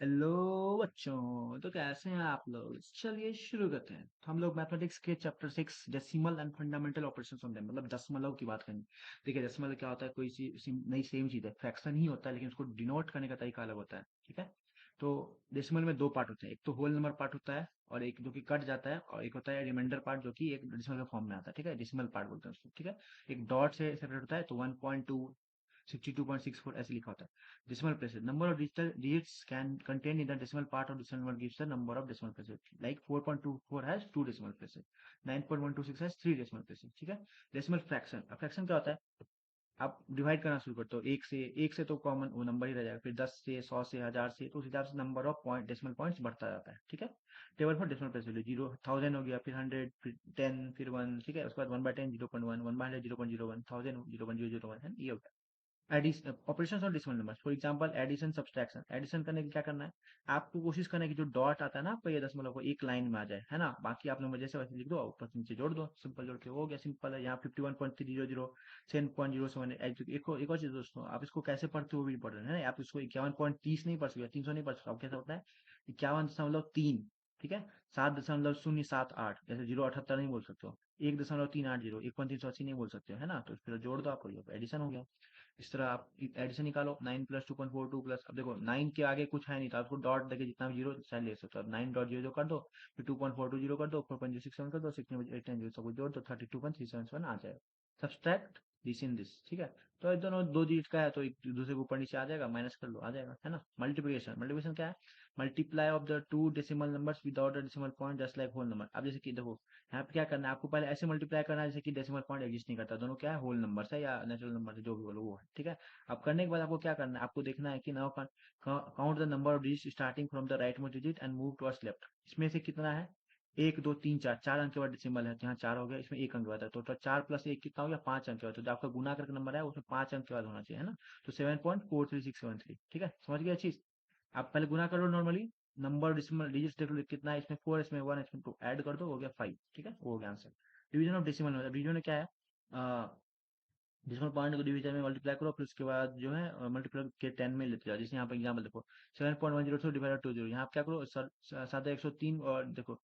Hello बच्चों, तो कैसे हैं आप लोग। चलिए शुरू करते हैं। तो हम लोग मैथमेटिक्स के chapter 6 decimal and fundamental operation समझे, मतलब दशमलव की बात करेंगे। देखिए, दशमलव क्या होता है, कोई सी नहीं, सेम चीज है, फ्रैक्शन ही होता है, लेकिन उसको डिनोट करने का तरीका अलग होता है। ठीक है। तो डेसिमल में दो पार्ट होते हैं, एक तो होल नंबर पार्ट होता है और एक जो कि कट जाता है, और एक होता है रिमाइंडर पार्ट जो कि एक डेसिमल के फॉर्म में आता है। ठीक है, डेसिमल पार्ट बोलते हैं उसको। ठीक है। एक डॉट से सेपरेट होता है, तो 1.2 62.64 ऐसे लिखा होता है। decimal places, number of digital digits can contained in the decimal part of decimal number gives the number of decimal places, like 4.24 has 2 decimal places, 9.126 has 3 decimal places। ठीक है। decimal fraction, अब fraction क्या होता है, आप divide करना शुरू करते हो एक से तो कॉमन वो नंबर ही रह जाएगा, फिर 10 से 100 से 1000 से, तो उस हिसाब से number of point decimal points बढ़ता जाता है। ठीक है। Table for decimal place value, 0 1000 हो गया, फिर 100, फिर 10, फिर 1। ठीक है। उसके बाद 1/10 0.1, 1/100 0.01, 1000 0.001 है, ये हो गया। एडिशन ऑपरेशन और decimal number, for example addition subtraction. Addition करने के क्या करना है, आपको कोशिश करना है कि जो डॉट आता है ना आपका, ये दशमलव को एक लाइन में आ जाए, है ना। बाकी आप नंबर जैसे वैसे लिख दो, ऊपर से नीचे जोड़ दो, सिंपल जोड़ के हो गया। सिंपल है। यहाँ 51.300, 7.07। एक और चीज दोस्तों, आप इसको कैसे पढ़ते हो वो भी इम्पोर्टेंट है ना। आप इसको 51.30 नहीं पढ़ सकते, 300 नहीं पढ़ सकते। आप कैसा होता है, 51.3। ठीक है। 7.078, जैसे 0.78 नहीं बोल सकते हो। 1.380, 1.380 नहीं बोल सकते हो, है ना। तो फिर जोड़ दो, आपको एडिशन हो गया। इस तरह आप एडिशन निकालो, 9 प्लस 2.42 प्लस, अब देखो 9 के आगे कुछ है नहीं, तो आपको डॉट देके जितना भी जीरो चाहे ले सकते हो। अब 9.00 कर दो, फिर 2.420 कर दो, 4.067 कर दो, 6.890 सब कुछ जोड़ दो, 32.377 आ जाएगा। Subtract this in this. ठीक है। तो ये दोनों दो डिजिट का है, तो एक दूसरे के ऊपर नीचे आ जाएगा, माइनस कर लो, आ जाएगा, है ना। मल्टीप्लिकेशन, मल्टीप्लिकेशन क्या है, multiply of the two decimal numbers without a decimal point just like whole number. अब जैसे कि देखो, यहाँ पे क्या करना है, आपको पहले ऐसे मल्टीप्लाई करना है जैसे कि डेसिमल पॉइंट एग्जिस्ट नहीं करता, दोनों क्या है, होल नंबर है या नेचुरल नंबर है, जो भी बोलो वो है। ठीक है। अब करने के बाद आपको क्या करना है, आपको देखना है कि now count the number of digit starting from the right most digit and move towards left. इसमें से कितना है, एक दो तीन चार, चार अंक के बाद डेसिमल है, तो यहाँ चार हो गया, इसमें एक अंक के बाद है, तो टोटल 4 + 1 कितना हो गया, 5 अंक के बाद। तो जो आपका गुना करके नंबर है उसमें 5 अंक के बाद होना चाहिए, है ना। तो 7.43673। ठीक है, समझ गया चीज। आप पहले गुना करो नॉर्मली, नंबर डेसिमल डिजिट देख लो कितना है, इसमें 4, इसमें 1, इसमें 2, ऐड कर दो, हो गया 5। ठीक है, वो हो गया आंसर। डिवीजन ऑफ डेसिमल में, डिवीजन में क्या है, डेसिमल पॉइंट को डिवीजन में मल्टीप्लाई करो, फिर उसके बाद जो है मल्टीप्लाई के 10 में लेते जाओ। जैसे यहाँ पर एग्जाम्पल देखो, 7.102 डिवाइड 2 0, यहाँ आप क्या करो, सर 7/103, और देखो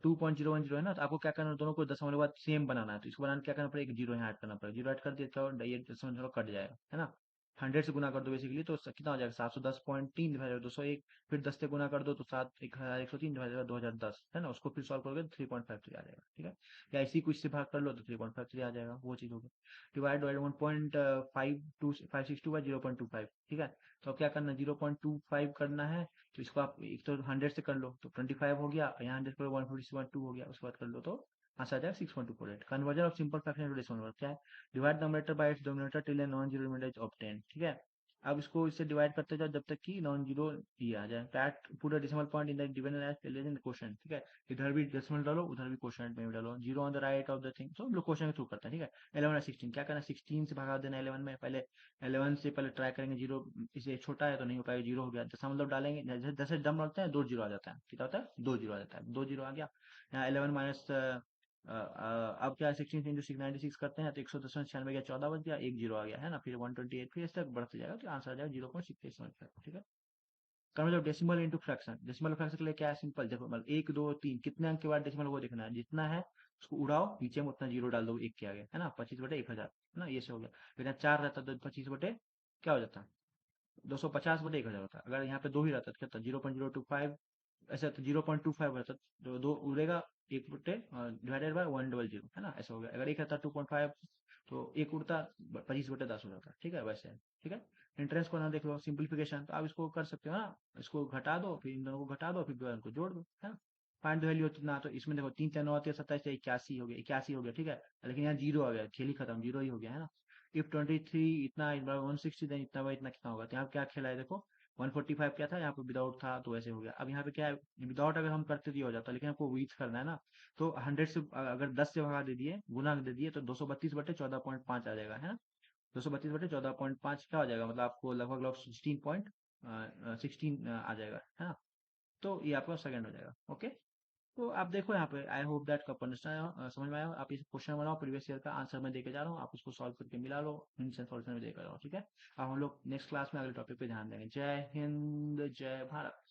2.010 है ना, तो आपको क्या करना है, दोनों को दशमलव के बाद सेम बनाना है, तो इसको बनाने क्या करना पड़ेगा, एक जीरो यहाँ ऐड करना पड़ेगा। जीरो ऐड कर दिया, क्या ये दशमलव कट जाएगा, है ना। 100 से गुना कर दो बेसिकली, तो कितना हो जाएगा, 710.3 डिवाइड 201। फिर 10 से गुना कर दो, तो 7 1103 डिवाइड 2010, है ना। उसको फिर सॉल्व करोगे तो 3.53 आ जाएगा। ठीक है। या इसी कुछ से भाग कर लो तो 3.53 आ जाएगा, वो चीज होगी। Divide by 1.562 by 0.25। ठीक है। तो अब क्या करना है, 0.25 करना है, तो इसको आप एक तो 100 से कर लो तो 25 हो गया, यहाँ 100 करो 146.2 हो गया, उसके बाद कर लो तो आंसर आ जाएगा 6.248। Conversion of simple fraction to decimal number क्या है, divide numerator by its denominator till a non zero remainder is obtained. ठीक है। अब इसको इससे डिवाइड करते जाओ जब तक कि नॉन जीरो ये आ जाए, that put a decimal point in the given edge in the question. ठीक है। इधर भी डेसिमल डालो, उधर भी क्वेश्चन में भी डालो, zero on the right of the thing, तो हम लोग क्वेश्चन के थ्रू करते हैं। ठीक है। 11 और 16 क्या करना है, 16 से भगा देना 11 में, पहले 11 से पहले ट्राई करेंगे जीरो, इसे छोटा है तो नहीं हो पाएगा, जीरो हो गया, दशमलव मतलब डालेंगे, जैसे जैसे दम डालते हैं दो जीरो आ जाता है, कितना होता है, दो जीरो आ जाता है, दो जीरो आ गया। यहाँ 11 माइनस अब क्या 16 इंटू 96 करते हैं, तो 110 96 गया, 14 बच गया, एक जीरो आ गया, है ना। फिर 128, फिर इस तक बढ़ते जाएगा, तो आंसर आ जाएगा 0.6875। ठीक है। मतलब decimal into fraction, decimal fraction के लिए क्या है, सिंपल देखो, मतलब एक दो तीन कितने अंक के बाद डेसिमल वो देखना है, जितना है उसको उड़ाओ, नीचे में उतना जीरो डाल दो, एक के आगे, है ना। 25/1000, है ना, ये से हो गया। फिर यहाँ चार रहता तो 25 क्या हो जाता, 250/1000 होता है। अगर यहाँ पे दो ही रहता तो क्या होता, 0.025, ऐसा तो 0.25 रहता, तो दो उड़ेगा, एक बटे डिवाइडेड बाय 100, है ना, ऐसा हो गया। अगर एक रहता 2.5, तो एक उड़ता, 25/10 हो जाता। ठीक है, वैसे है। ठीक है। इंट्रेंस को ना देख लो, सिंपलीफिकेशन, तो आप इसको कर सकते हो ना, इसको घटा दो, फिर इन दोनों को घटा दो, फिर दो इनको जोड़ दो, है ना। फाइंड द वैल्यू कितना, तो इसमें देखो 3 3 9 27, 81 हो गया, ठीक है। लेकिन यहाँ जीरो आ गया, खेल ही खत्म, जीरो ही हो गया, है ना। इफ 23 इतना 160, देन इतना बाई इतना कितना होगा, तो यहाँ पे क्या खेला है देखो, 145 क्या था, यहाँ पे विदाउट था, तो ऐसे हो गया। अब यहाँ पे क्या है, विदाउट अगर हम करते तो ये हो जाता, लेकिन आपको विथ करना है ना, तो 100 से अगर 10 से भगा दे दिए, गुना दे दिए, तो 232/14.5 आ जाएगा, है ना। 232/14.5 क्या हो जाएगा, मतलब आपको लगभग लगभग 16 आ जाएगा, है ना। तो ये आपका सेकंड हो जाएगा। ओके। तो आप देखो यहाँ पे, आई होप दैट आपको अंडरस्टैंड समझ में आया हो। आप इस क्वेश्चन बनाओ, प्रीवियस ईयर का आंसर मैं देके जा रहा हूँ, आप उसको सॉल्व करके मिला लो, हिंट्स एंड सॉल्यूशन में देकर जाओ, ठीक है। अब हम लोग नेक्स्ट क्लास में अगले टॉपिक पे ध्यान देंगे। जय हिंद, जय भारत।